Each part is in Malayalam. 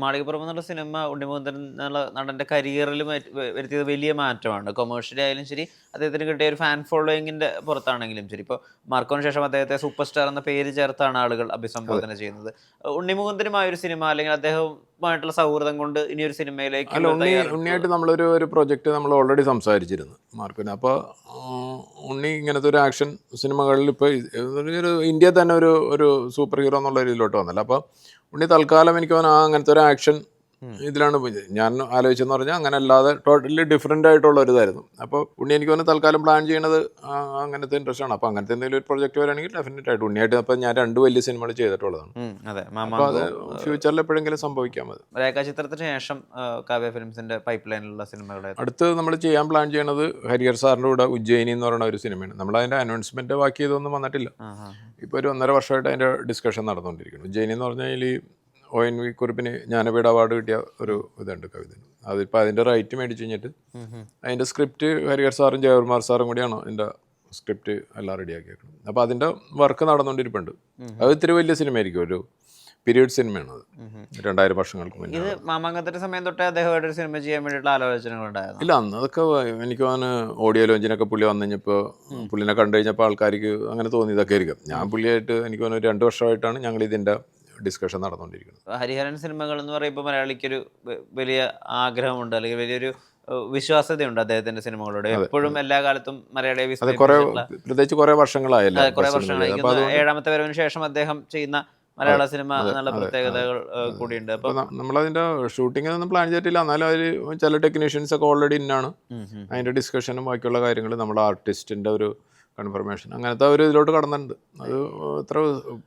മാളികപ്പുറം എന്നുള്ള സിനിമ ഉണ്ണിമുകുന്ദൻ എന്നുള്ള നടൻ്റെ കരിയറിൽ വരുത്തിയത് വലിയ മാറ്റമാണ്. കൊമേഴ്ഷ്യലി ആയാലും ശരി, അദ്ദേഹത്തിന് കിട്ടിയ ഒരു ഫാൻ ഫോളോയിങ്ങിൻ്റെ പുറത്താണെങ്കിലും ശരി. ഇപ്പോൾ മാർക്കോന് ശേഷം അദ്ദേഹത്തെ സൂപ്പർ സ്റ്റാർ എന്ന പേര് ചേർത്താണ് ആളുകൾ അഭിസംബോധന ചെയ്യുന്നത്. ഉണ്ണിമുകുന്ദനുമായ ഒരു സിനിമ അല്ലെങ്കിൽ അദ്ദേഹവുമായിട്ടുള്ള സൗഹൃദം കൊണ്ട് ഇനിയൊരു സിനിമയിലേക്ക് അല്ല, ഉണ്ണിയായിട്ട് നമ്മളൊരു പ്രൊജക്റ്റ് നമ്മൾ ഓൾറെഡി സംസാരിച്ചിരുന്നു മാർക്കിന്. അപ്പോൾ ഉണ്ണി ഇങ്ങനത്തെ ഒരു ആക്ഷൻ സിനിമകളിൽ ഇപ്പോൾ ഒരു ഇന്ത്യയിൽ തന്നെ ഒരു സൂപ്പർ ഹീറോ എന്നുള്ള രീതിയിലോട്ട് വന്നല്ലോ. അപ്പോൾ ഉണ്ണി തൽക്കാലം എനിക്ക് തോന്നുന്നു അങ്ങനത്തെ ഒരു ആക്ഷൻ ഇതിലാണ് ഞാൻ ആലോചിച്ചെന്ന് പറഞ്ഞാൽ അങ്ങനെ അല്ലാതെ ടോട്ടലി ഡിഫറെൻ്റ് ആയിട്ടുള്ള ഒരു ഇതായിരുന്നു. അപ്പോൾ ഉണ്ണി എനിക്ക് തോന്നുന്നു തൽക്കാലം പ്ലാൻ ചെയ്യണത് അങ്ങനത്തെ ഇൻട്രസ്റ്റ് ആണ്. അപ്പോൾ അങ്ങനത്തെ എന്തെങ്കിലും ഒരു പ്രൊജക്റ്റ് വരാണെങ്കിൽ ഡെഫിനറ്റ് ആയിട്ട് ഉണ്ണിയായിട്ട് അപ്പോൾ ഞാൻ 2 വലിയ സിനിമകൾ ചെയ്തിട്ടുള്ളതാണ്. അപ്പോൾ അത് ഫ്യൂച്ചറിൽ എപ്പോഴെങ്കിലും സംഭവിക്കാൻ മതി. രേഖാചിത്രത്തിന് ശേഷം കാവ്യ ഫിലിംസിന്റെ പൈപ്പ് ലൈനിലുള്ള സിനിമകളെ അടുത്ത് നമ്മൾ ചെയ്യാൻ പ്ലാൻ ചെയ്യണത് ഹരിഹർ സാറിൻ്റെ കൂടെ ഉജ്ജയിനി എന്ന് പറയുന്ന ഒരു സിനിമയാണ്. നമ്മൾ അതിൻ്റെ അനൗൺസ്മെൻറ്റ് ബാക്കി ഇതൊന്നും വന്നിട്ടില്ല. ഇപ്പോൾ ഒരു 1.5 വർഷമായിട്ട് അതിൻ്റെ ഡിസ്കഷൻ നടന്നുകൊണ്ടിരിക്കുന്നു. ഉജ്ജയിനി എന്ന് പറഞ്ഞാൽ ഈ ONV കുറിപ്പിന് ജ്ഞാനപീഠ അവാർഡ് കിട്ടിയ ഒരു ഇതുണ്ട് കവിത. അതിപ്പോൾ അതിൻ്റെ റൈറ്റ് മേടിച്ച് കഴിഞ്ഞിട്ട് അതിൻ്റെ സ്ക്രിപ്റ്റ് ഹരിഹർ സാറും ജയകുമാർ സാറും കൂടിയാണ് അതിൻ്റെ സ്ക്രിപ്റ്റ് എല്ലാം റെഡിയാക്കിയേക്കുന്നത്. അപ്പോൾ അതിൻ്റെ വർക്ക് നടന്നുകൊണ്ടിരിപ്പുണ്ട്. അത് ഇത്തിരി വലിയ സിനിമയായിരിക്കും, ഒരു പീരീഡ് സിനിമയാണ് അത്. 2000 വർഷങ്ങൾക്ക് മുന്നേ. ഇത് മാമാങ്കത്തിന്റെ സമയം തൊട്ടേ അദ്ദേഹമായിട്ട് ഒരു സിനിമ ചെയ്യാൻ വേണ്ടിയിട്ടുള്ള ആലോചനകളുണ്ടായിരുന്നു. ഇല്ല, അന്ന് അതൊക്കെ എനിക്ക് തോന്നുന്നു ഓഡിയോ ലോഞ്ചിനൊക്കെ പുള്ളി വന്നു കഴിഞ്ഞപ്പോൾ പുള്ളിനെ കണ്ടു കഴിഞ്ഞപ്പോൾ ആൾക്കാർക്ക് അങ്ങനെ തോന്നിയതൊക്കെ ആയിരിക്കും. ഞാൻ പുള്ളിയായിട്ട് എനിക്ക് തോന്നുന്നു 2 വർഷമായിട്ടാണ് ഞങ്ങൾ ഇതിൻ്റെ ഡിസ്കഷൻ നടന്നുകൊണ്ടിരിക്കുന്നത്. ഹരിഹരൻ സിനിമകൾ എന്ന് പറയുമ്പോൾ മലയാളിക്കൊരു വലിയ ആഗ്രഹമുണ്ട്, അല്ലെങ്കിൽ വലിയൊരു വിശ്വാസ്യതയുണ്ട് അദ്ദേഹത്തിന്റെ സിനിമകളോട്. എപ്പോഴും എല്ലാ കാലത്തും മലയാളിയെ പ്രത്യേകിച്ച് കുറെ വർഷങ്ങളായല്ലോ. 7ാമത്തെ വരവിന് ശേഷം അദ്ദേഹം ചെയ്യുന്ന മലയാള സിനിമ എന്നുള്ള പ്രത്യേകതകൾ കൂടിയുണ്ട്. അപ്പോൾ നമ്മളതിൻ്റെ ഷൂട്ടിങ്ങിനൊന്നും പ്ലാൻ ചെയ്തിട്ടില്ല. എന്നാലും അതിൽ ചില ടെക്നീഷ്യൻസ് ഒക്കെ ഓൾറെഡി ഇന്നാണ്. അതിൻ്റെ ഡിസ്കഷനും ബാക്കിയുള്ള കാര്യങ്ങൾ നമ്മുടെ ആർട്ടിസ്റ്റിൻ്റെ ഒരു കൺഫർമേഷൻ അങ്ങനത്തെ ഒരു ഇതിലോട്ട് കടന്നിട്ടുണ്ട്. അത് അത്ര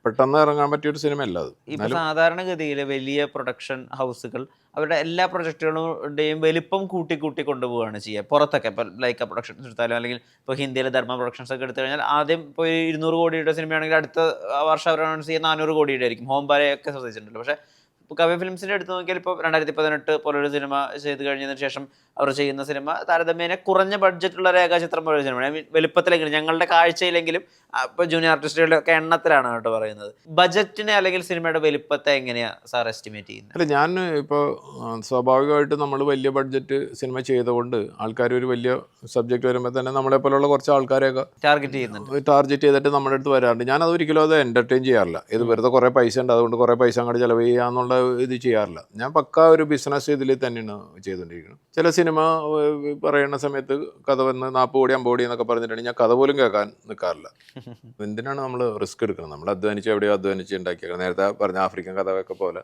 പെട്ടെന്ന് ഇറങ്ങാൻ പറ്റിയൊരു സിനിമയല്ല അത്. ഇപ്പൊ സാധാരണഗതിയിൽ വലിയ പ്രൊഡക്ഷൻ ഹൗസുകൾ അവരുടെ എല്ലാ പ്രൊജക്ടുകളുടെയും വലിപ്പം കൂട്ടി കൊണ്ടുപോവുകയാണ് ചെയ്യുക. പുറത്തൊക്കെ ഇപ്പോൾ ലൈക്ക പ്രൊഡക്ഷൻസ് എടുത്താലും, അല്ലെങ്കിൽ ഇപ്പോൾ ഹിന്ദിയിലെ ധർമ്മ പ്രൊഡക്ഷൻസ് ഒക്കെ എടുത്തു കഴിഞ്ഞാൽ ആദ്യം ഇപ്പോൾ 200 കോടിയുടെ സിനിമയാണെങ്കിൽ അടുത്ത വർഷം അവർ അനൗൺസ് ചെയ്യുന്ന 400 കോടിയുടെ ആയിരിക്കും. ഹോംബാലയൊക്കെ ശ്രദ്ധിച്ചിട്ടുണ്ടല്ലോ. പക്ഷേ കാവ്യ ഫിലിംസിൻ്റെ എടുത്ത് നോക്കിയാൽ ഇപ്പോൾ 2018 പോലൊരു സിനിമ ചെയ്ത് കഴിഞ്ഞതിന് ശേഷം അവർ ചെയ്യുന്ന സിനിമ താരതമ്യേന കുറഞ്ഞ ബഡ്ജറ്റുള്ള രേഖാചിത്രം പോലൊരു സിനിമയാണ്. വലുപ്പത്തിലെങ്കിലും ഞങ്ങളുടെ കാഴ്ചയിലെങ്കിലും ഇപ്പോൾ ജൂനിയർ ആർട്ടിസ്റ്റുകളുടെ ഒക്കെ എണ്ണത്തിലാണ് കേട്ടോ പറയുന്നത്. ബജറ്റിനെ അല്ലെങ്കിൽ സിനിമയുടെ വലുപ്പത്തെ എങ്ങനെയാണ് സാർ എസ്റ്റിമേറ്റ് ചെയ്യുന്നത്? അല്ല, ഞാൻ ഇപ്പോൾ സ്വാഭാവികമായിട്ട് നമ്മൾ വലിയ ബഡ്ജറ്റ് സിനിമ ചെയ്തുകൊണ്ട് ആൾക്കാർ ഒരു വലിയ സബ്ജക്റ്റ് വരുമ്പോൾ തന്നെ നമ്മളെ പോലുള്ള കുറച്ച് ആൾക്കാരെയൊക്കെ ടാർഗറ്റ് ചെയ്തിട്ട് നമ്മുടെ അടുത്ത് വരാറുണ്ട്. ഞാനത് ഒരിക്കലും അത് എൻ്റർടൈൻ ചെയ്യാറില്ല. ഇത് വെറുതെ കുറേ പൈസ ഉണ്ട്, അതുകൊണ്ട് കുറേ പൈസ അങ്ങോട്ട് ചിലവ് ചെയ്യാന്നുള്ള ഇത് ചെയ്യാറില്ല. ഞാൻ പക്കാ ഒരു ബിസിനസ് ഇതിൽ തന്നെയാണ് ചെയ്തുകൊണ്ടിരിക്കുന്നത്. ചില സിനിമ പറയുന്ന സമയത്ത് കഥ വന്ന് 40 കോടി 50 കോടി എന്നൊക്കെ പറഞ്ഞിട്ടുണ്ടെങ്കിൽ ഞാൻ കഥ പോലും കേൾക്കാൻ നിൽക്കാറില്ല. എന്തിനാണ് നമ്മൾ റിസ്ക് എടുക്കുന്നത്? നമ്മൾ അധ്വാനിച്ച് എവിടെയോ അധ്വാനിച്ച് ഉണ്ടാക്കിയേക്കണം. നേരത്തെ പറഞ്ഞ ആഫ്രിക്കൻ കഥയൊക്കെ പോലെ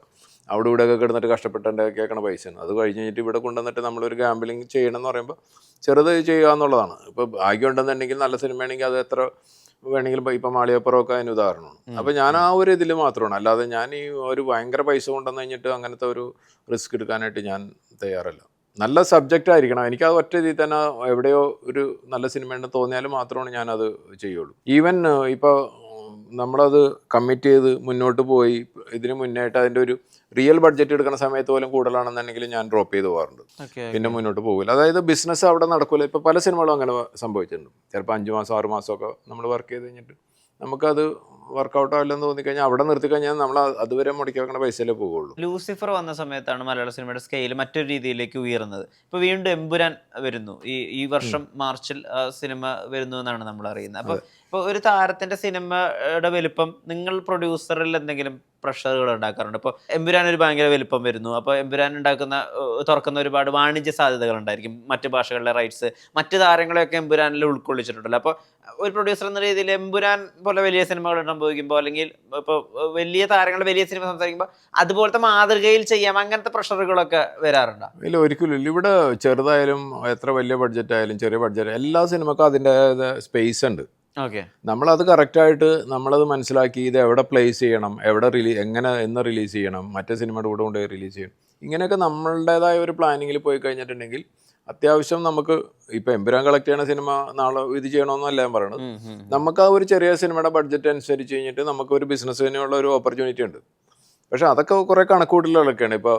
അവിടെ ഇവിടെയൊക്കെ കിടന്നിട്ട് കഷ്ടപ്പെട്ട് ഉണ്ടാക്കിയേക്കണ പൈസയാണ്. അത് കഴിഞ്ഞ് കഴിഞ്ഞിട്ട് ഇവിടെ കൊണ്ടുവന്നിട്ട് നമ്മളൊരു ഗാംബിളിങ് ചെയ്യണം എന്ന് പറയുമ്പോൾ ചെറുത് ചെയ്യുക എന്നുള്ളതാണ്. ഇപ്പോൾ ഭാഗ്യം ഉണ്ടെന്നുണ്ടെങ്കിൽ നല്ല സിനിമയാണെങ്കിൽ അത് എത്ര വേണമെങ്കിലും ഇപ്പം മാളികപ്പുറമൊക്കെ അതിന് ഉദാഹരണമാണ്. അപ്പോൾ ഞാൻ ആ ഒരു ഇതിൽ മാത്രമാണ്. അല്ലാതെ ഞാൻ ഈ ഒരു ഭയങ്കര പൈസ കൊണ്ടുവന്ന് കഴിഞ്ഞിട്ട് അങ്ങനത്തെ ഒരു റിസ്ക് എടുക്കാനായിട്ട് ഞാൻ തയ്യാറല്ല. നല്ല സബ്ജക്റ്റ് ആയിരിക്കണം. എനിക്കത് ഒറ്റ രീതിയിൽ തന്നെ എവിടെയോ ഒരു നല്ല സിനിമ ഉണ്ടെന്ന് തോന്നിയാലും മാത്രമാണ് ഞാനത് ചെയ്യുള്ളൂ. ഈവൻ ഇപ്പോൾ നമ്മളത് കമ്മിറ്റ് ചെയ്ത് മുന്നോട്ട് പോയി ഇതിന് മുന്നായിട്ട് അതിൻ്റെ ഒരു റിയൽ ബഡ്ജറ്റ് എടുക്കുന്ന സമയത്ത് പോലും കൂടുതലാണെന്നുണ്ടെങ്കിൽ ഞാൻ ഡ്രോപ്പ് ചെയ്ത് പോകാറുണ്ട്. പിന്നെ മുന്നോട്ട് പോകില്ല. അതായത് ബിസിനസ് അവിടെ നടക്കില്ല. ഇപ്പോൾ പല സിനിമകളും അങ്ങനെ സംഭവിച്ചിട്ടുണ്ട്. ചിലപ്പോൾ 5 മാസം 6 മാസമൊക്കെ നമ്മൾ വർക്ക് ചെയ്ത് കഴിഞ്ഞിട്ട് നമുക്കത് വർക്കൗട്ട് ആവില്ലെന്ന് തോന്നിക്കഴിഞ്ഞാൽ അവിടെ നിർത്തി കഴിഞ്ഞാൽ നമ്മൾ അതുവരെ മുടക്കി വെക്കുന്ന പൈസയിലേ പോകുള്ളൂ. ലൂസിഫർ വന്ന സമയത്താണ് മലയാള സിനിമയുടെ സ്കെയിൽ മറ്റൊരു രീതിയിലേക്ക് ഉയർന്നത്. ഇപ്പോൾ വീണ്ടും എമ്പുരാൻ വരുന്നു. ഈ വർഷം മാർച്ചിൽ സിനിമ വരുന്നു എന്നാണ് നമ്മൾ അറിയുന്നത്. അപ്പോൾ ഇപ്പോൾ ഒരു താരത്തിന്റെ സിനിമയുടെ വലിപ്പം നിങ്ങൾ പ്രൊഡ്യൂസറിൽ എന്തെങ്കിലും പ്രഷറുകൾ ഉണ്ടാക്കാറുണ്ട്? ഇപ്പോൾ എമ്പുരാൻ ഒരു ഭയങ്കര വലിപ്പം വരുന്നു. അപ്പോൾ എമ്പുരാൻ തുറക്കുന്ന ഒരുപാട് വാണിജ്യ സാധ്യതകൾ ഉണ്ടായിരിക്കും. മറ്റു ഭാഷകളിലെ റൈറ്റ്സ് മറ്റു താരങ്ങളെയൊക്കെ എമ്പുരാനിൽ ഉൾക്കൊള്ളിച്ചിട്ടുണ്ടല്ലോ. അപ്പോൾ ഒരു പ്രൊഡ്യൂസർ എന്ന രീതിയിൽ എമ്പുരാൻ പോലെ വലിയ സിനിമകൾ സംഭവിക്കുമ്പോൾ, അല്ലെങ്കിൽ ഇപ്പോൾ വലിയ താരങ്ങളുടെ വലിയ സിനിമ സംസാരിക്കുമ്പോൾ അതുപോലത്തെ മാതൃകയിൽ ചെയ്യാം, അങ്ങനത്തെ പ്രഷറുകളൊക്കെ വരാറുണ്ടോ? ഇല്ല, ഒരിക്കലും ഇല്ല. ഇവിടെ ചെറുതായാലും എത്ര വലിയ ബഡ്ജറ്റ് ആയാലും ചെറിയ ബഡ്ജറ്റ് എല്ലാ സിനിമക്കും അതിൻ്റെതായ സ്പേസ് ഉണ്ട്. നമ്മളത് കറക്റ്റായിട്ട് നമ്മളത് മനസ്സിലാക്കി ഇത് എവിടെ പ്ലേസ് ചെയ്യണം, എവിടെ എന്ന് റിലീസ് ചെയ്യണം, മറ്റേ സിനിമയുടെ കൂടെ കൊണ്ട് റിലീസ് ചെയ്യണം. ഇങ്ങനെയൊക്കെ നമ്മളുടേതായ ഒരു പ്ലാനിങ്ങിൽ പോയി കഴിഞ്ഞിട്ടുണ്ടെങ്കിൽ അത്യാവശ്യം നമുക്ക് ഇപ്പം എമ്പുരാൻ കളക്ട് ചെയ്യണ സിനിമ നാളെ ഇത് ചെയ്യണമെന്നല്ല ഞാൻ പറയണത്. നമുക്ക് ആ ഒരു ചെറിയ സിനിമയുടെ ബഡ്ജറ്റ് അനുസരിച്ച് കഴിഞ്ഞിട്ട് നമുക്ക് ഒരു ബിസിനസ്സിനുള്ള ഒരു ഓപ്പർച്യൂണിറ്റി ഉണ്ട്. പക്ഷെ അതൊക്കെ കുറേ കണക്കൂട്ടലുകളൊക്കെയാണ്. ഇപ്പോൾ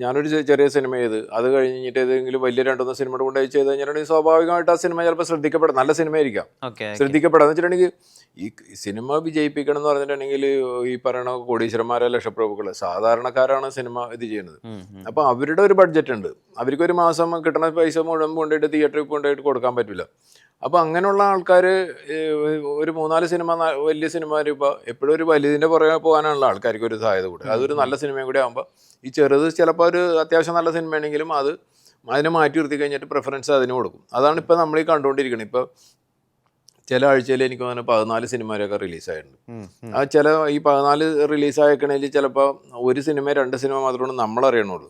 ഞാനൊരു ചെറിയ സിനിമ ചെയ്ത് അത് കഴിഞ്ഞിട്ട് ഏതെങ്കിലും വലിയ 2-3 സിനിമ കൊണ്ട് ചെയ്ത് കഴിഞ്ഞിട്ടുണ്ടെങ്കിൽ സ്വാഭാവികമായിട്ട് ആ സിനിമ ചിലപ്പോൾ ശ്രദ്ധിക്കപ്പെടാം, നല്ല സിനിമയായിരിക്കാം, ശ്രദ്ധിക്കപ്പെടാന്ന് വെച്ചിട്ടുണ്ടെങ്കിൽ ഈ സിനിമ വിജയിപ്പിക്കണം എന്ന് പറഞ്ഞിട്ടുണ്ടെങ്കിൽ ഈ പറയുന്ന കോടീശ്വരന്മാരെ ലക്ഷപ്രഭുക്കള് സാധാരണക്കാരാണ് സിനിമ ഇത് ചെയ്യുന്നത്. അപ്പൊ അവരുടെ ഒരു ബഡ്ജറ്റ് ഉണ്ട്, അവർക്ക് ഒരു മാസം കിട്ടുന്ന പൈസ മുഴുവൻ കൊണ്ടുപോയിട്ട് തിയേറ്ററിൽ കൊണ്ടുപോയിട്ട് കൊടുക്കാൻ പറ്റില്ല. അപ്പൊ അങ്ങനെയുള്ള ആൾക്കാർ ഒരു 3-4 സിനിമ വലിയ സിനിമ ഇപ്പോൾ എപ്പോഴും ഒരു വലിയതിന്റെ പുറകെ പോകാനുള്ള ആൾക്കാർക്ക് ഒരു സാധ്യത കൂടെ, അതൊരു നല്ല സിനിമയും കൂടി ആകുമ്പോൾ ഈ ചെറുത് ചിലപ്പോൾ ഒരു അത്യാവശ്യം നല്ല സിനിമയാണെങ്കിലും അതിനെ മാറ്റി നിർത്തി കഴിഞ്ഞിട്ട് പ്രിഫറൻസ് അതിന് കൊടുക്കും. അതാണ് ഇപ്പോൾ നമ്മൾ ഈ കണ്ടുകൊണ്ടിരിക്കുന്നത്. ഇപ്പോൾ ചില ആഴ്ചയിൽ എനിക്ക് തോന്നുന്നു 14 സിനിമയൊക്കെ റിലീസായിട്ടുണ്ട്. ആ ചില ഈ 14 റിലീസായേക്കണേൽ ചിലപ്പോൾ ഒരു സിനിമ 2 സിനിമ മാത്രമാണ് നമ്മളറിയണുള്ളൂ.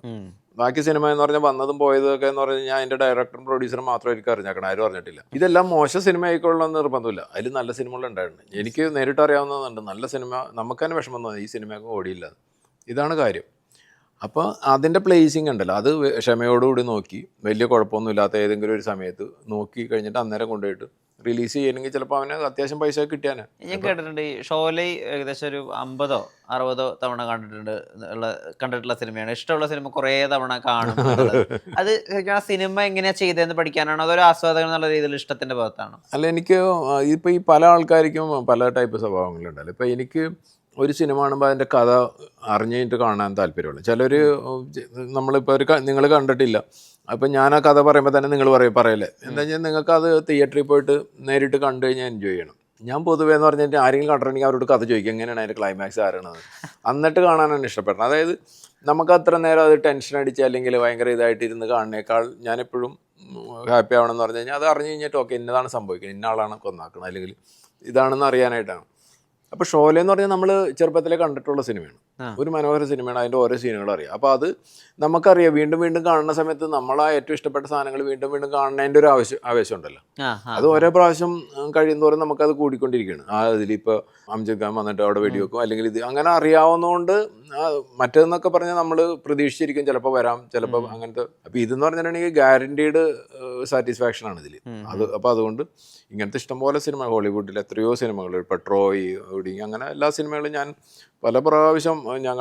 ബാക്കി സിനിമ എന്ന് പറഞ്ഞാൽ വന്നതും പോയതൊക്കെ എന്ന് പറഞ്ഞു കഴിഞ്ഞാൽ അതിൻ്റെ ഡയറക്ടറും പ്രൊഡ്യൂസറും മാത്രം എനിക്ക് അറിഞ്ഞേക്കണം, ആരും അറിഞ്ഞിട്ടില്ല. ഇതെല്ലാം മോശം സിനിമ ആയിക്കൊള്ളണമെന്ന് നിർബന്ധമില്ല, അതിൽ നല്ല സിനിമകൾ ഉണ്ടായിട്ടുണ്ട്. എനിക്ക് നേരിട്ട് അറിയാവുന്നതുണ്ട്, നല്ല സിനിമ നമുക്ക് തന്നെ വിഷമം തോന്നി ഈ സിനിമയൊക്കെ ഓടിയില്ല. ഇതാണ് കാര്യം. അപ്പോൾ അതിൻ്റെ പ്ലേസിങ് ഉണ്ടല്ലോ, അത് ക്ഷമയോടുകൂടി നോക്കി വലിയ കുഴപ്പമൊന്നുമില്ലാത്ത ഏതെങ്കിലും ഒരു സമയത്ത് നോക്കി കഴിഞ്ഞിട്ട് അന്നേരം കൊണ്ടുപോയിട്ട് റിലീസ് ചെയ്യണമെങ്കിൽ ചിലപ്പോൾ അവന് അത്യാവശ്യം പൈസ കിട്ടിയാനെ. ഞാൻ കേട്ടിട്ടുണ്ട് ഈ ഷോലൈ ഏകദേശം ഒരു 50-60 തവണ കണ്ടിട്ടുള്ള സിനിമയാണ്. ഇഷ്ടമുള്ള സിനിമ കുറേ തവണ കാണും. അത് ആ സിനിമ എങ്ങനെയാ ചെയ്തതെന്ന് പഠിക്കാനാണോ അതൊരു ആസ്വാദകൻ എന്നുള്ള രീതിയിൽ ഇഷ്ടത്തിന്റെ ഭാഗത്താണോ? അല്ല, എനിക്ക് ഇപ്പോൾ ഈ പല ആൾക്കാർക്കും പല ടൈപ്പ് സ്വഭാവങ്ങളുണ്ടല്ലോ. ഇപ്പോൾ എനിക്ക് ഒരു സിനിമ കാണുമ്പോൾ അതിൻ്റെ കഥ അറിഞ്ഞിട്ട് കാണാൻ താല്പര്യമുള്ളൂ. ചിലർ നമ്മളിപ്പോൾ നിങ്ങൾ കണ്ടിട്ടില്ല, അപ്പം ഞാൻ ആ കഥ പറയുമ്പോൾ തന്നെ നിങ്ങൾ പറയല്ലേ എന്താ വെച്ചാൽ നിങ്ങൾക്ക് അത് തിയേറ്ററിൽ പോയിട്ട് നേരിട്ട് കണ്ടു കഴിഞ്ഞാൽ എൻജോയ് ചെയ്യണം. ഞാൻ പൊതുവേ എന്ന് പറഞ്ഞിട്ട് ആരെങ്കിലും കണ്ടിട്ടുണ്ടെങ്കിൽ അവരോട് കഥ ചോദിക്കും, എങ്ങനെയാണ് അതിൻ്റെ ക്ലൈമാക്സ് ആരാണത്, എന്നിട്ട് കാണാനാണ് ഇഷ്ടപ്പെടുന്നത്. അതായത് നമുക്ക് അത്ര നേരം അത് ടെൻഷൻ അടിച്ച് അല്ലെങ്കിൽ ഭയങ്കര ഇതായിട്ട് ഇരുന്ന് കാണുന്നേക്കാൾ ഞാനെപ്പോഴും ഹാപ്പി ആവണമെന്ന് പറഞ്ഞു കഴിഞ്ഞാൽ അത് അറിഞ്ഞു കഴിഞ്ഞിട്ട് ഓക്കെ ഇന്നതാണ് സംഭവിക്കുന്നത്, ഇന്ന ആളാണ് കൊന്നാക്കുന്നത് അല്ലെങ്കിൽ ഇതാണെന്ന് അറിയാനായിട്ടാണ്. അപ്പോൾ ഷോല എന്ന് പറഞ്ഞാൽ നമ്മൾ ചെറുപ്പത്തിലെ കണ്ടിട്ടുള്ള സിനിമയാണ്, ഒരു മനോഹര സിനിമയാണ്, അതിൻ്റെ ഓരോ സീനുകളും അറിയാം. അപ്പോൾ അത് നമുക്കറിയാം, വീണ്ടും വീണ്ടും കാണുന്ന സമയത്ത് നമ്മളാ ഏറ്റവും ഇഷ്ടപ്പെട്ട സാധനങ്ങൾ വീണ്ടും വീണ്ടും കാണുന്നതിൻ്റെ ഒരു ആവേശം ഉണ്ടല്ലോ. അത് ഓരോ പ്രാവശ്യം കഴിയുന്നതോറും നമുക്കത് കൂടിക്കൊണ്ടിരിക്കുകയാണ്. ഇതിലിപ്പോൾ അംജദ് ഖാൻ വന്നിട്ട് അവിടെ വെടിവെക്കും അല്ലെങ്കിൽ ഇത് അങ്ങനെ അറിയാവുന്നതുകൊണ്ട് മറ്റേതെന്നൊക്കെ പറഞ്ഞാൽ നമ്മൾ പ്രതീക്ഷിച്ചിരിക്കും ചിലപ്പോൾ വരാം, ചിലപ്പോൾ അങ്ങനത്തെ. അപ്പോൾ ഇതെന്ന് പറഞ്ഞിട്ടുണ്ടെങ്കിൽ ഗ്യാരണ്ടീഡ് സാറ്റിസ്ഫാക്ഷനാണ് ഇതിൽ. അപ്പോൾ അതുകൊണ്ട് ഇങ്ങനത്തെ ഇഷ്ടംപോലെ സിനിമ ഹോളിവുഡിൽ എത്രയോ സിനിമകൾ, ഇപ്പോൾ ട്രോയ്, അങ്ങനെ എല്ലാ സിനിമകളും ഞാൻ പല പ്രാവശ്യം ഞാൻ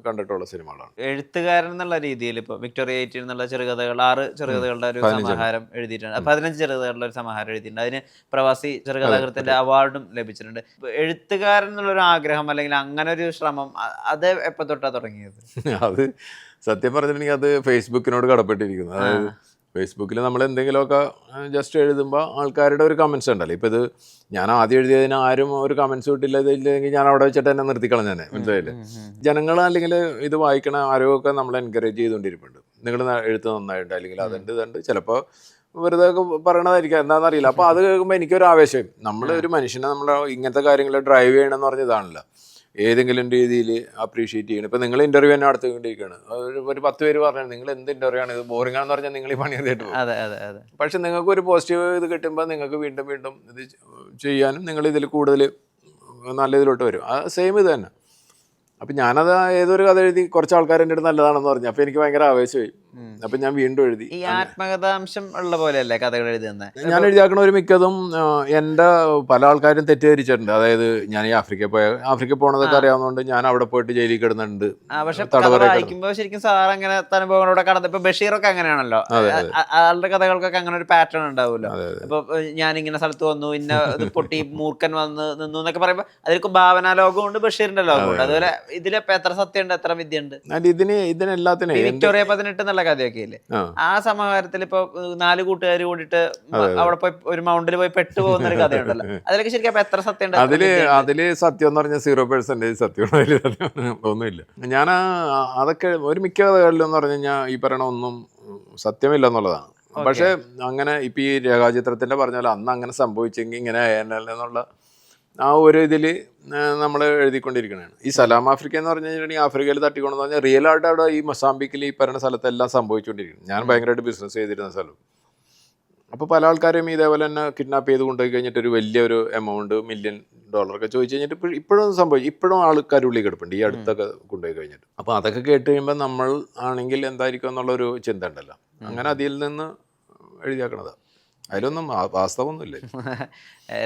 കണ്ടിട്ടുള്ള സിനിമകളാണ്. എഴുത്തുകാരൻ എന്നുള്ള രീതിയിൽ ഇപ്പോൾ വിക്ടോറിയ 18 എന്നുള്ള ചെറുകഥകൾ 6 ചെറുകഥകളുടെ ഒരു സമാഹാരം എഴുതിയിട്ടുണ്ട്, 15 ചെറുകഥകളുടെ ഒരു സമാഹാരം എഴുതിയിട്ടുണ്ട്. അതിന് പ്രവാസി ചെറുകഥാകൃത്തിന്റെ അവാർഡും ലഭിച്ചിട്ടുണ്ട്. എഴുത്തുകാരൻ എന്നുള്ളൊരു ആഗ്രഹം അല്ലെങ്കിൽ അങ്ങനെ ഒരു ശ്രമം അത് എപ്പോൾ തൊട്ടാ തുടങ്ങിയത്? അത് സത്യം പറഞ്ഞിട്ടുണ്ടെങ്കിൽ അത് ഫേസ്ബുക്കിനോട് കടപ്പെട്ടിരിക്കുന്നു. അതായത് ഫേസ്ബുക്കിൽ നമ്മൾ എന്തെങ്കിലുമൊക്കെ ജസ്റ്റ് എഴുതുമ്പോൾ ആൾക്കാരുടെ ഒരു കമൻസ് ഉണ്ടല്ലോ. ഇപ്പോൾ ഇത് ഞാൻ ആദ്യം എഴുതിയതിന് ആരും ഒരു കമൻസ് ഇല്ലെങ്കിൽ ഞാൻ അവിടെ വെച്ചിട്ട് തന്നെ നിർത്തിക്കളഞ്ഞു തന്നെ, മനസ്സിലായില്ലേ. ജനങ്ങൾ അല്ലെങ്കിൽ ഇത് വായിക്കണ ആരോഗ്യമൊക്കെ നമ്മൾ എൻകറേജ് ചെയ്തുകൊണ്ടിരിപ്പുണ്ട്, നിങ്ങൾ എഴുത്ത് നന്നായിട്ട് അല്ലെങ്കിൽ അതുണ്ട് ഇതുണ്ട്, ചിലപ്പോൾ വെറുതെ പറയണതായിരിക്കാം, എന്താണെന്നറിയില്ല. അപ്പോൾ അത് കേൾക്കുമ്പോൾ എനിക്കൊരു ആവേശം, നമ്മൾ ഒരു മനുഷ്യനെ നമ്മൾ ഇങ്ങനത്തെ കാര്യങ്ങൾ ഡ്രൈവ് ചെയ്യണമെന്ന് പറഞ്ഞ ഇതാണല്ലോ, ഏതെങ്കിലും രീതിയിൽ അപ്രീഷിയേറ്റ് ചെയ്യണം. ഇപ്പോൾ നിങ്ങൾ ഇൻ്റർവ്യൂ തന്നെ നടത്തിക്കൊണ്ടിരിക്കുകയാണ്, ഒരു 10 പേര് പറഞ്ഞാൽ നിങ്ങൾ എന്ത് ഇൻ്റർവ്യൂ ആണ് ഇത്, ബോറിംഗ് ആണെന്ന് പറഞ്ഞാൽ നിങ്ങൾ ഈ പണി ചെയ്തിട്ട് പോകും. പക്ഷെ നിങ്ങൾക്ക് ഒരു പോസിറ്റീവ് ഇത് കിട്ടുമ്പോൾ നിങ്ങൾക്ക് വീണ്ടും വീണ്ടും ഇത് ചെയ്യാനും നിങ്ങൾ ഇതിൽ കൂടുതൽ നല്ല ഇതിലോട്ട് വരും. ആ സെയിം ഇത് തന്നെ. അപ്പം ഞാനത് ഏതൊരു കഥ എഴുതി കുറച്ച് ആൾക്കാർ എൻ്റെ അടുത്ത് നല്ലതാണെന്ന് പറഞ്ഞു, അപ്പോൾ എനിക്ക് ഭയങ്കര ആവേശമായി. അപ്പം ഞാൻ വീണ്ടും എഴുതി. ഈ ആത്മകഥാംശം ഉള്ള പോലെയല്ലേ കഥകൾ എഴുതുന്നത്? ഞാൻ എഴുതിയാക്കണ ഒരു മിക്കതും എൻ്റെ പല ആൾക്കാരും തെറ്റിദ്ധരിച്ചിട്ടുണ്ട്. അതായത് ഞാൻ ഈ ആഫ്രിക്ക പോണതൊക്കെ അറിയാവുന്നതുകൊണ്ട് ഞാൻ അവിടെ പോയിട്ട് ജയിലിൽ കിടന്നിട്ടുണ്ട്. പക്ഷെ വായിക്കുമ്പോൾ ശരിക്കും സാർ അങ്ങനെ അനുഭവങ്ങളോടെ കടന്നു. ഇപ്പൊ ബഷീറൊക്കെ അങ്ങനെയാണല്ലോ, ആളുടെ കഥകൾക്കൊക്കെ അങ്ങനെ ഒരു പാറ്റേൺ ഉണ്ടാവുമല്ലോ. ഇപ്പൊ ഞാനിങ്ങനെ സ്ഥലത്ത് വന്നു, ഇന്ന പൊട്ടി മൂർഖൻ വന്ന് നിന്നു എന്നൊക്കെ പറയുമ്പോൾ അതിലേക്ക് ഭാവനാ ലോകമുണ്ട്, ബഷീറിന്റെ ലോകമുണ്ട്. അതുപോലെ ഇതിലിപ്പോ എത്ര സത്യമുണ്ട്, എത്ര വിദ്യയുണ്ട്? ഇതിനെല്ലാത്തിനും വിക്ടോറിയ 18 എന്നുള്ള കഥയൊക്കെ ഇല്ലേ, ആ സമാഹാരത്തിൽ ഇപ്പൊ 4 കൂട്ടുകാർ കൂടിയിട്ട് അവിടെ പോയി ഒരു മൗണ്ടിൽ പോയി പെട്ടുപോകുന്ന ഒരു കഥയുണ്ടല്ലോ, അതിലൊക്കെ ശരിക്കും അപ്പൊ എത്ര സത്യം? അതില് സത്യം എന്ന് പറഞ്ഞാൽ 0% സത്യം ഒന്നുമില്ല. ഞാൻ അതൊക്കെ ഒരു മിക്ക കഥകളിലും എന്ന് പറഞ്ഞു കഴിഞ്ഞാൽ ഈ പറയണ ഒന്നും സത്യമില്ല എന്നുള്ളതാണ്. പക്ഷെ അങ്ങനെ ഇപ്പൊ ഈ രേഖാചിത്രത്തിന്റെ പറഞ്ഞാൽ അന്ന് അങ്ങനെ സംഭവിച്ചെങ്കിൽ ഇങ്ങനെ ആയാലെന്നുള്ള ആ ഒരു ഇതിൽ നമ്മൾ എഴുതിക്കൊണ്ടിരിക്കുകയാണ്. ഈ സലാം ആഫ്രിക്ക എന്ന് പറഞ്ഞു കഴിഞ്ഞിട്ടുണ്ടെങ്കിൽ ആഫ്രിക്കയിൽ തട്ടിക്കൊണ്ടെന്ന് പറഞ്ഞാൽ റിയൽ ആയിട്ട് അവിടെ ഈ മൊസാംബിക്കിൽ ഈ പറയുന്ന സ്ഥലത്തെല്ലാം സംഭവിച്ചുകൊണ്ടിരിക്കുന്നു. ഞാൻ ഭയങ്കരമായിട്ട് ബിസിനസ് ചെയ്തിരുന്ന സ്ഥലം. അപ്പോൾ പല ആൾക്കാരും ഇതേപോലെ തന്നെ കിഡ്നാപ്പ് ചെയ്ത് കൊണ്ടുപോയി കഴിഞ്ഞിട്ട് ഒരു വലിയൊരു എമൗണ്ട് $1 മില്യൺ ചോദിച്ചു കഴിഞ്ഞിട്ട് ഇപ്പോഴും സംഭവിച്ചു. ഇപ്പോഴും ആൾക്കാർ ഉള്ളിൽ കിടപ്പുണ്ട് ഈ അടുത്തൊക്കെ കൊണ്ടുപോയി കഴിഞ്ഞിട്ട്. അപ്പോൾ അതൊക്കെ കേട്ട് കഴിയുമ്പോൾ നമ്മൾ ആണെങ്കിൽ എന്തായിരിക്കും എന്നുള്ളൊരു ചിന്ത ഉണ്ടല്ലോ, അങ്ങനെ അതിൽ നിന്ന് എഴുതിയാക്കണത്. അതിലൊന്നും വാസ്തവമൊന്നുമില്ല.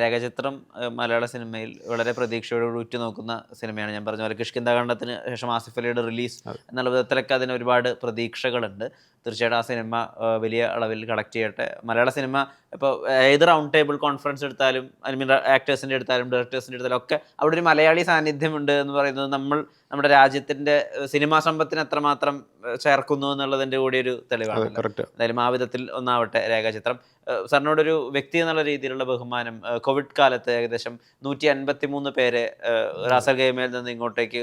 രേഖാചിത്രം മലയാള സിനിമയിൽ വളരെ പ്രതീക്ഷയോട് ഉറ്റുനോക്കുന്ന സിനിമയാണ്. ഞാൻ പറഞ്ഞ പോലെ കിഷ്കിന്ധാഖണ്ഡത്തിന് ശേഷം ആസിഫ് അലിയുടെ റിലീസ് എന്നുള്ള വിധത്തിലൊക്കെ അതിന് ഒരുപാട് പ്രതീക്ഷകളുണ്ട്. തീർച്ചയായിട്ടും ആ സിനിമ വലിയ അളവിൽ കളക്ട് ചെയ്യട്ടെ. മലയാള സിനിമ ഇപ്പോൾ ഏത് റൗണ്ട് ടേബിൾ കോൺഫറൻസ് എടുത്താലും, ഐ മീൻ ആക്ടേഴ്സിൻ്റെ എടുത്താലും ഡയറക്ടേഴ്സിൻ്റെ എടുത്താലും ഒക്കെ അവിടെ ഒരു മലയാളി സാന്നിധ്യമുണ്ട് എന്ന് പറയുന്നത് നമ്മുടെ രാജ്യത്തിൻ്റെ സിനിമാ സമ്പത്തിന് എത്രമാത്രം ചേർക്കുന്നു എന്നുള്ളതിൻ്റെ കൂടി ഒരു തെളിവാണ്. എന്തായാലും ആ വിധത്തിൽ ഒന്നാവട്ടെ രേഖാചിത്രം. സാറിനോടൊരു വ്യക്തി എന്നുള്ള രീതിയിലുള്ള ബഹുമാനം. കോവിഡ് കാലത്ത് ഏകദേശം 153 പേരെ റാസൽ ഗെയിമയിൽ നിന്ന് ഇങ്ങോട്ടേക്ക്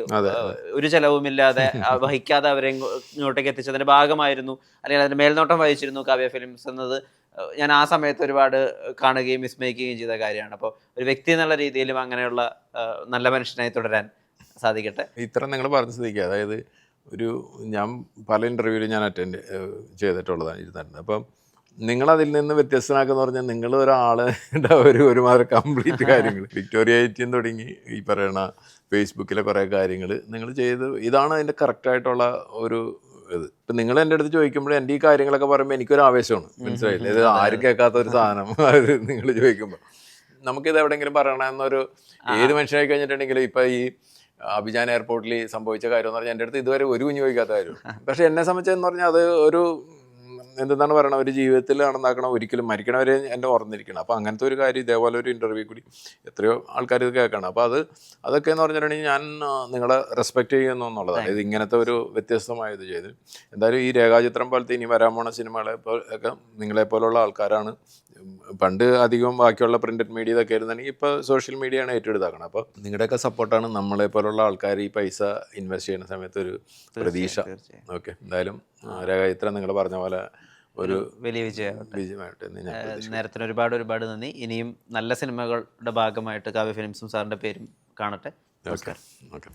ഒരു ചെലവുമില്ലാതെ വഹിക്കാതെ അവരെ ഇങ്ങോട്ടേക്ക് എത്തിച്ചതിന്റെ ഭാഗമായിരുന്നു, അല്ലെങ്കിൽ അതിന്റെ മേൽനോട്ടം വഹിച്ചിരുന്നു കാവ്യ ഫിലിംസ് എന്നത് ഞാൻ ആ സമയത്ത് ഒരുപാട് കാണുകയും വിസ്മയിക്കുകയും ചെയ്ത കാര്യമാണ്. അപ്പോൾ ഒരു വ്യക്തി എന്നുള്ള രീതിയിലും അങ്ങനെയുള്ള നല്ല മനുഷ്യനായി തുടരാൻ സാധിക്കട്ടെ. ഇത്ര നിങ്ങൾ പറഞ്ഞ സ്ഥിതിക്ക്, അതായത് ഞാൻ പല ഇൻ്റർവ്യൂവിലും ഞാൻ അറ്റൻഡ് ചെയ്തിട്ടുള്ളതാണ് ഇരുന്നിട്ടുണ്ട്. അപ്പം നിങ്ങളതിൽ നിന്ന് വ്യത്യസ്തനാക്കുന്ന പറഞ്ഞാൽ നിങ്ങൾ ഒരാളെ ഒരുമാതിരി കംപ്ലീറ്റ് കാര്യങ്ങൾ വിക്ടോറിയ 18 തുടങ്ങി ഈ പറയണ ഫേസ്ബുക്കിലെ കുറേ കാര്യങ്ങൾ നിങ്ങൾ ചെയ്ത്, ഇതാണ് അതിൻ്റെ കറക്റ്റായിട്ടുള്ള ഒരു ഇത്. ഇപ്പം നിങ്ങൾ എൻ്റെ അടുത്ത് ചോദിക്കുമ്പോൾ എൻ്റെ ഈ കാര്യങ്ങളൊക്കെ പറയുമ്പോൾ എനിക്കൊരു ആവേശമാണ്, മനസ്സിലായില്ലേ? ഇത് ആരും കേൾക്കാത്ത ഒരു സാധനം അത് നിങ്ങൾ ചോദിക്കുമ്പോൾ നമുക്കിത് എവിടെയെങ്കിലും പറയണമെന്നൊരു ഏത് മനുഷ്യനായി കഴിഞ്ഞിട്ടുണ്ടെങ്കിലും ഇപ്പം ഈ അബിജാൻ എയർപോർട്ടിൽ സംഭവിച്ച കാര്യം എന്ന് പറഞ്ഞാൽ എൻ്റെ അടുത്ത് ഇതുവരെ ഒരു കുഞ്ഞു ചോദിക്കാത്ത കാര്യം. പക്ഷേ എന്നെ സംബന്ധിച്ചെന്ന് പറഞ്ഞാൽ അത് ഒരു എന്താണ് പറയണത്, ഒരു ജീവിതത്തിൽ നടന്നാക്കണം, ഒരിക്കലും മരിക്കണവരെ എൻ്റെ ഓർന്നിരിക്കണം. അപ്പോൾ അങ്ങനത്തെ ഒരു കാര്യം ഇതേപോലെ ഒരു ഇൻ്റർവ്യൂ കൂടി എത്രയോ ആൾക്കാർ ഇത് കേൾക്കണം. അപ്പോൾ അതൊക്കെ എന്ന് പറഞ്ഞിട്ടുണ്ടെങ്കിൽ ഞാൻ നിങ്ങളെ റെസ്പെക്റ്റ് ചെയ്യുന്നു എന്നുള്ളതാണ്. ഇത് ഇങ്ങനത്തെ ഒരു വ്യത്യസ്തമായ ഇത് ചെയ്ത് എന്തായാലും ഈ രേഖാചിത്രം പോലത്തെ ഇനി വരാൻ പോണ സിനിമകളെ ഒക്കെ നിങ്ങളെപ്പോലുള്ള ആൾക്കാരാണ്. പണ്ട് അധികം ബാക്കിയുള്ള പ്രിന്റഡ് മീഡിയ ഇതൊക്കെ ആയിരുന്നെങ്കിൽ ഇപ്പോൾ സോഷ്യൽ മീഡിയയാണ് ഏറ്റെടുത്താക്കണം. അപ്പോൾ നിങ്ങളുടെയൊക്കെ സപ്പോർട്ടാണ് നമ്മളെപ്പോലുള്ള ആൾക്കാർ ഈ പൈസ ഇൻവെസ്റ്റ് ചെയ്യുന്ന സമയത്ത് ഒരു പ്രതീക്ഷ. ഓക്കെ, എന്തായാലും രേഖാചിത്രം നിങ്ങൾ പറഞ്ഞ പോലെ ഒരു വലിയ വിജയമായിട്ട് നേരത്തിന് ഒരുപാട് നന്ദി. ഇനിയും നല്ല സിനിമകളുടെ ഭാഗമായിട്ട് കാവ്യ ഫിലിംസും സാറിൻ്റെ പേരും കാണട്ടെ. നമസ്കാരം. ഓക്കെ.